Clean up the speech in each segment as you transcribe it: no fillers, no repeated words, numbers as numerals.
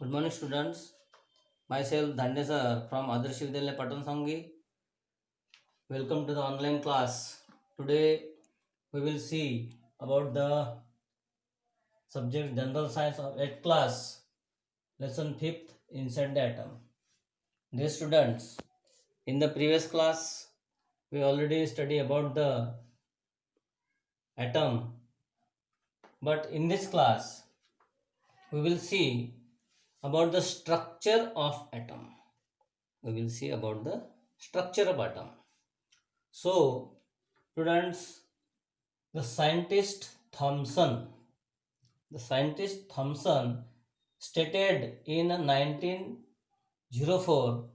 Good morning, students. Myself Dhanya sir from Adarsh Vidyalaya Patansangi. Welcome to the online class. Today we will see about the subject General Science of 8th class, lesson 5th, Inside the Atom. Dear students, in the previous class we already studied about the atom, but in this class we will see about the structure of atom. We will see about the structure of atom. So, students, the scientist Thomson stated in 1904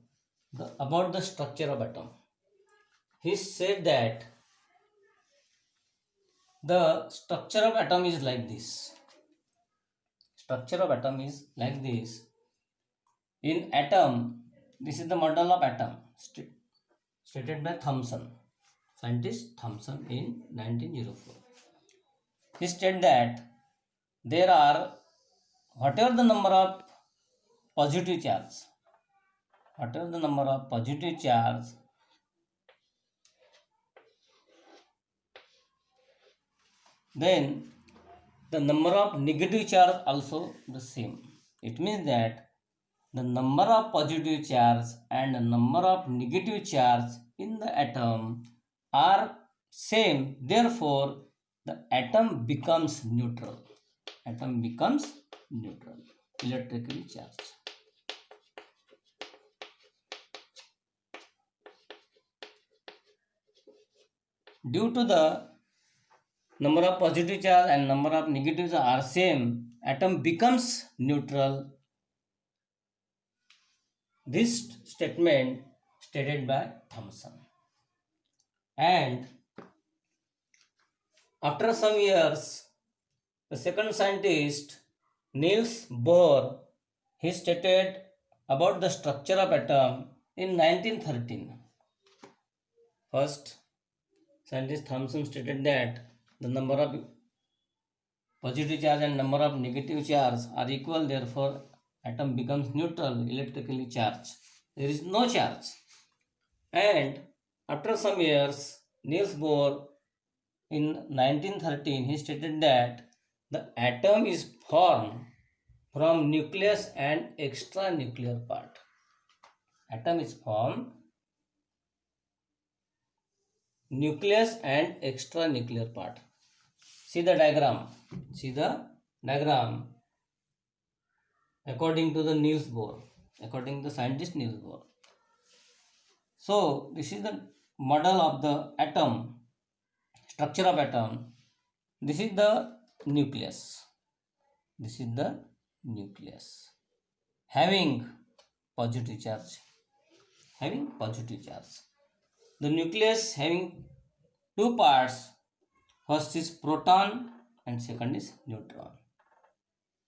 about the structure of atom. He said that the structure of atom is like this. Structure of atom is like this. In atom, this is the model of atom stated by Thomson, scientist Thomson in 1904. He stated that there are whatever the number of positive charge, then the number of negative charge also the same. It means that the number of positive charge and the number of negative charge in the atom are same. Therefore, the atom becomes neutral. Electrically charged. Due to the number of positive charge and number of negative charge are same, atom becomes neutral. This statement stated by Thomson. And after some years, the second scientist, Niels Bohr, he stated about the structure of atom in 1913. First, scientist Thomson stated that the number of positive charge and number of negative charge are equal, therefore atom becomes neutral, electrically charged. There is no charge. And after some years, Niels Bohr in 1913 he stated that the atom is formed from nucleus and extranuclear part. Atom is formed nucleus and extranuclear part. See the diagram. According to the Niels Bohr, according to the scientist Niels Bohr. So this is the model of the atom, structure of atom. This is the nucleus. Having positive charge. The nucleus having two parts. First is proton and second is neutron.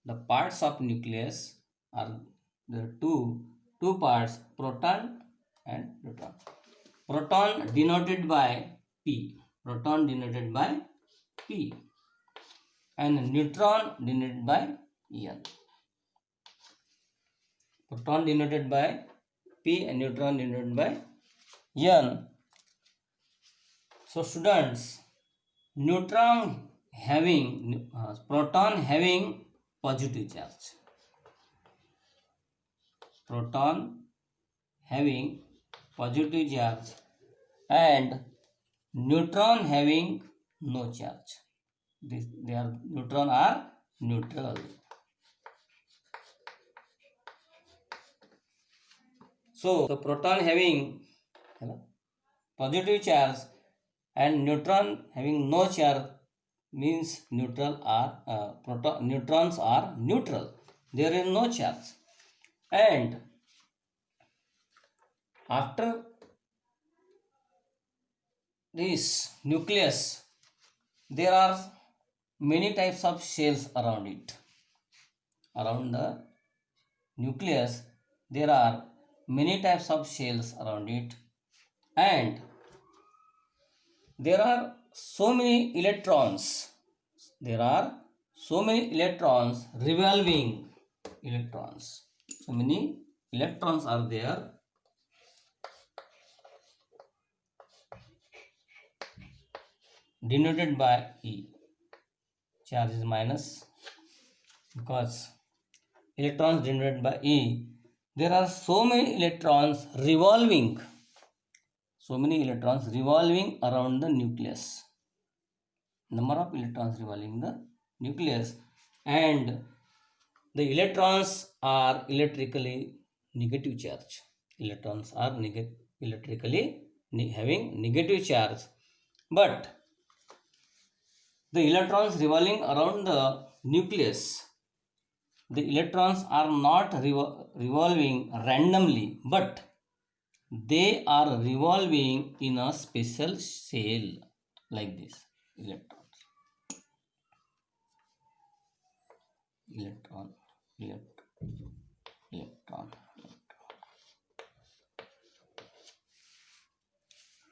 The parts of nucleus are the two parts, proton and neutron. Proton denoted by P. And neutron denoted by N. Proton denoted by P and neutron denoted by N. So students, proton having positive charge. And neutron having no charge. Neutron are neutral. So the proton having positive charge and neutron having no charge means neutrons are neutral. There is no charge. And after this nucleus, there are many types of shells around it. Around the nucleus, there are many types of shells around it, and there are so many electrons. Revolving electrons So many electrons are there. Denoted by E. Charge is minus because electrons denoted by E. There are so many electrons revolving. So many electrons revolving around the nucleus. Number of electrons revolving the nucleus, and the electrons are electrically negative charge. Electrons are electrically having negative charge, but the electrons revolving around the nucleus, the electrons are not revolving randomly, but they are revolving in a special shell like this. Electron, electron.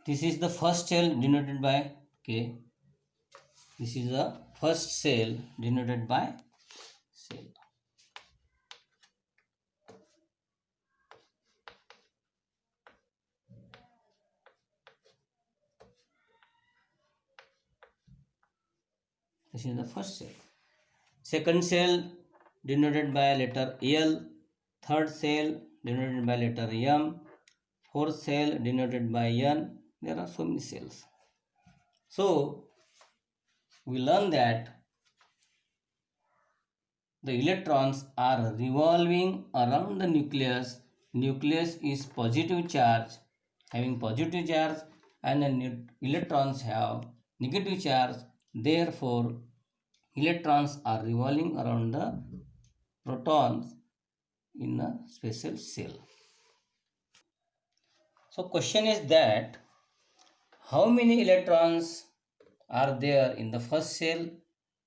This is the first cell denoted by K. This is the first cell denoted by cell. This is the first cell. Second cell denoted by letter L. Third cell denoted by letter M. Fourth cell denoted by N. There are so many cells. So we learn that the electrons are revolving around the nucleus. Nucleus is positive charge, having positive charge, and the electrons have negative charge. Therefore, electrons are revolving around the protons in a special shell. So question is that how many electrons are there in the first cell,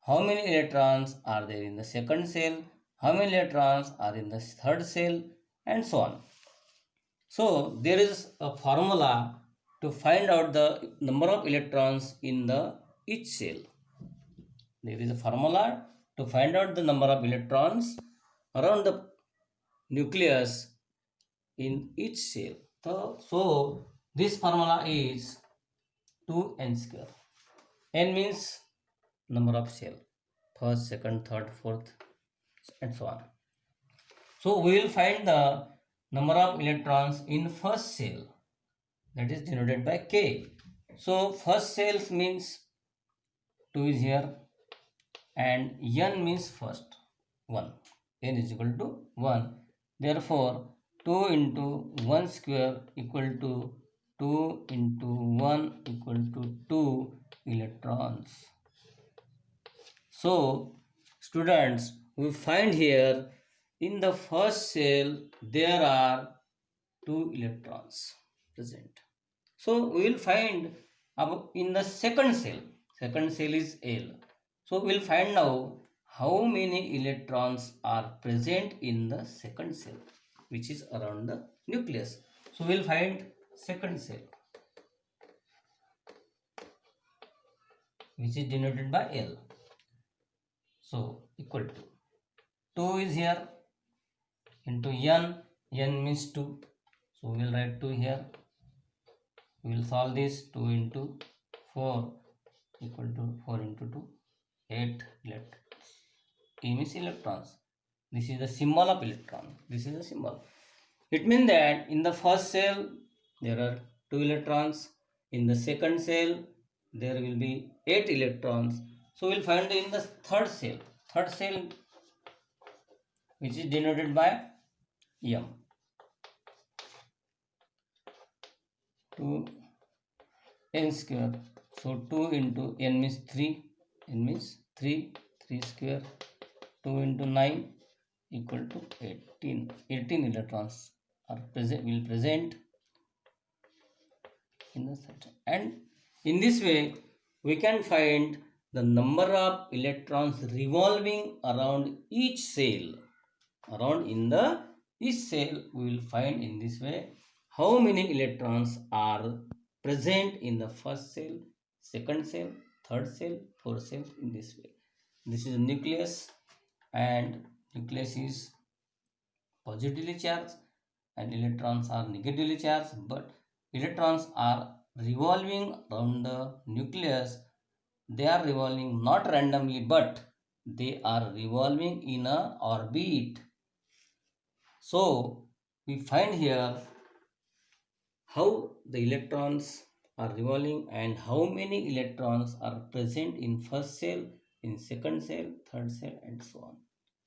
how many electrons are there in the second cell, how many electrons are in the third cell, and so on. So there is a formula to find out the number of electrons in the each cell. There is a formula to find out the number of electrons around the nucleus in each cell. So this formula is 2n square. N means number of cell, first, second, third, fourth, and so on. So we will find the number of electrons in first cell, that is denoted by K. So first cells means 2 is here, and N means first 1. N is equal to 1. Therefore 2 into 1 square equal to 2 into 1 equal to 2 electrons. So students, we find here in the first cell there are 2 electrons present. So we will find in the second cell is L. So we will find now how many electrons are present in the second cell, which is around the nucleus. So we will find second cell, which is denoted by L. So equal to 2 is here into N. N means 2. So we will write 2 here. We will solve this. 2 into 4 equal to 4 into 2, 8 electrons. E means electrons. This is the symbol of electron. This is the symbol. It means that in the first cell there are 2 electrons. In the second cell there will be 8 electrons. So we will find in the third cell which is denoted by M. 2 n square. So 2 into n means 3. N means 3. 3 square. 2 into 9 equal to 18. 18 electrons are present in the center. And in this way we can find the number of electrons revolving around each cell. Each cell we will find in this way how many electrons are present in the first cell, second cell, third cell, fourth cell, in this way. This is the nucleus, and nucleus is positively charged and electrons are negatively charged, but electrons are revolving around the nucleus. They are revolving not randomly, but they are revolving in a orbit. So we find here how the electrons are revolving and how many electrons are present in first cell, in second cell, third cell, and so on.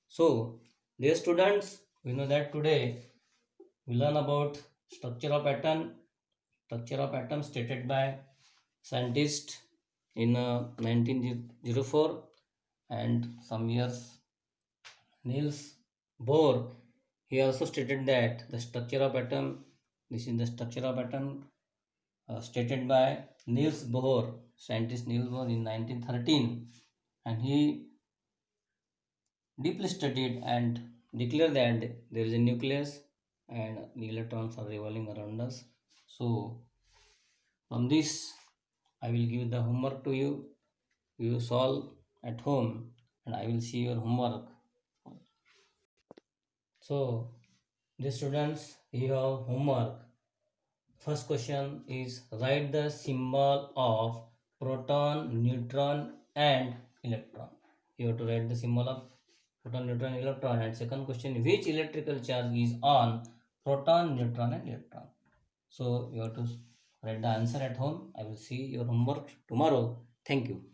So, dear students, we know that today we learn about structure of atom, stated by scientist in 1904, and some years Niels Bohr. He also stated that the structure of atom. This is the structure of atom stated by Niels Bohr, scientist Niels Bohr in 1913, and he deeply studied and declared that there is a nucleus and the electrons are revolving around us. So, from this, I will give the homework to you. You solve at home, and I will see your homework. So, the students, you have homework. First question is write the symbol of proton, neutron, and electron. You have to write the symbol of proton, neutron, electron. And second question, which electrical charge is on proton, neutron, and electron? So you have to write the answer at home. I will see your homework tomorrow. Thank you.